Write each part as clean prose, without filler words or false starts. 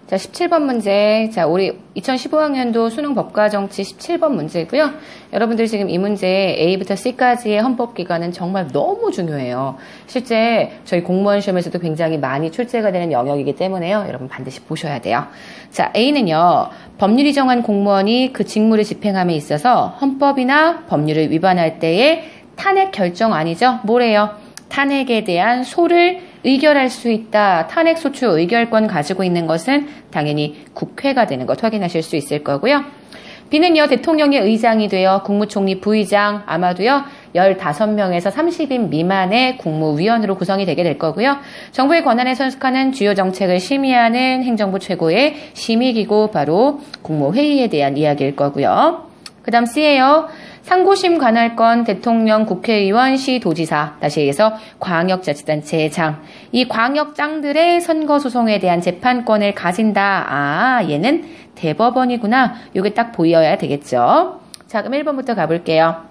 자, 17번 문제. 자, 우리 2015학년도 수능 법과정치 17번 문제고요. 여러분들 지금 이 문제 A부터 C까지의 헌법 기관은 정말 너무 중요해요. 실제 저희 공무원 시험에서도 굉장히 많이 출제가 되는 영역이기 때문에요. 여러분 반드시 보셔야 돼요. 자, A는요. 법률이 정한 공무원이 그 직무를 집행함에 있어서 헌법이나 법률을 위반할 때의 탄핵 결정안이죠. 뭐래요? 탄핵에 대한 소를 의결할 수 있다. 탄핵 소추 의결권 가지고 있는 것은 당연히 국회가 되는 것 확인하실 수 있을 거고요. B는요. 대통령의 의장이 되어 국무총리 부의장 아마도요. 15명에서 30인 미만의 국무위원으로 구성이 되게 될 거고요. 정부의 권한에 선숙하는 주요 정책을 심의하는 행정부 최고의 심의기구 바로 국무회의에 대한 이야기일 거고요. 그 다음 C예요. 상고심 관할권 대통령, 국회의원, 시도지사, 다시 얘기해서 광역자치단체장. 이 광역장들의 선거소송에 대한 재판권을 가진다. 아, 얘는 대법원이구나. 요게 딱 보여야 되겠죠. 자, 그럼 1번부터 가볼게요.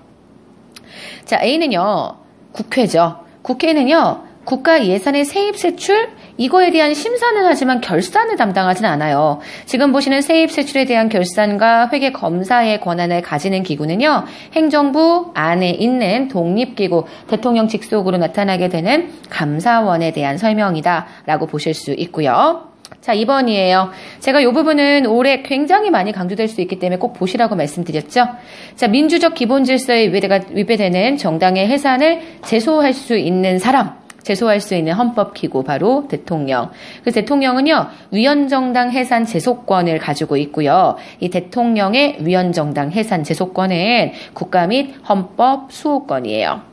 자, A는요. 국회죠. 국회는요. 국가 예산의 세입 세출 이거에 대한 심사는 하지만 결산을 담당하진 않아요. 지금 보시는 세입 세출에 대한 결산과 회계 검사의 권한을 가지는 기구는요. 행정부 안에 있는 독립기구 대통령 직속으로 나타나게 되는 감사원에 대한 설명이다라고 보실 수 있고요. 자, 2번이에요. 제가 이 부분은 올해 굉장히 많이 강조될 수 있기 때문에 꼭 보시라고 말씀드렸죠. 자, 민주적 기본 질서에 위배되는 정당의 해산을 제소할 수 있는 사람. 제소할 수 있는 헌법기구 바로 대통령. 그 대통령은요. 위헌정당 해산 제소권을 가지고 있고요. 이 대통령의 위헌정당 해산 제소권은 국가 및 헌법 수호권이에요.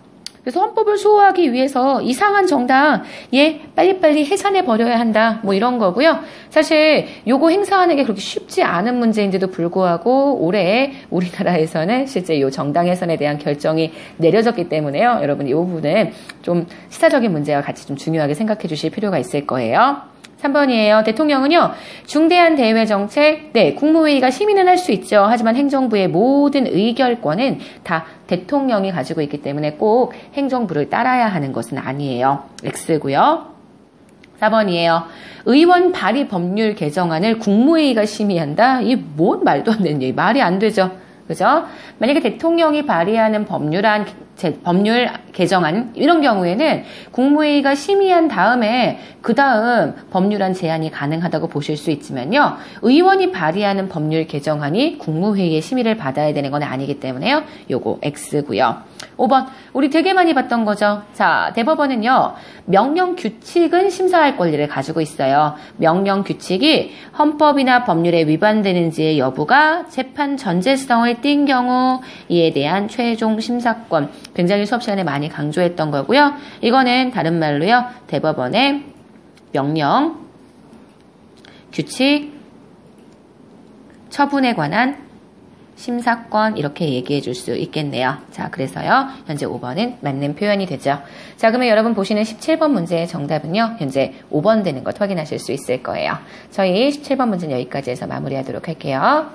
그래서 헌법을 수호하기 위해서 이상한 정당 얘 빨리빨리 해산해 버려야 한다. 뭐 이런 거고요. 사실 요거 행사하는 게 그렇게 쉽지 않은 문제인데도 불구하고 올해 우리나라에서는 실제 요 정당 해산에 대한 결정이 내려졌기 때문에요. 여러분 이 부분은 좀 시사적인 문제와 같이 좀 중요하게 생각해 주실 필요가 있을 거예요. 3번이에요. 대통령은요. 중대한 대외 정책, 네, 국무회의가 심의는 할 수 있죠. 하지만 행정부의 모든 의결권은 다 대통령이 가지고 있기 때문에 꼭 행정부를 따라야 하는 것은 아니에요. X고요. 4번이에요. 의원 발의 법률 개정안을 국무회의가 심의한다? 이 뭔 말도 안 되는 얘기. 말이 안 되죠. 그죠? 만약에 대통령이 발의하는 법률 개정안 이런 경우에는 국무회의가 심의한 다음에 그 다음 법률안 제안이 가능하다고 보실 수 있지만요. 의원이 발의하는 법률 개정안이 국무회의의 심의를 받아야 되는 건 아니기 때문에요. 요거 X고요. 5번 우리 되게 많이 봤던 거죠. 자, 대법원은요. 명령 규칙은 심사할 권리를 가지고 있어요. 명령 규칙이 헌법이나 법률에 위반되는지의 여부가 재판 전제성을 띈 경우 이에 대한 최종 심사권 굉장히 수업 시간에 많이 강조했던 거고요. 이거는 다른 말로요. 대법원의 명령 규칙 처분에 관한 심사권 이렇게 얘기해 줄 수 있겠네요. 자, 그래서요. 현재 5번은 맞는 표현이 되죠. 자, 그러면 여러분 보시는 17번 문제의 정답은요. 현재 5번 되는 것 확인하실 수 있을 거예요. 저희 17번 문제는 여기까지 해서 마무리하도록 할게요.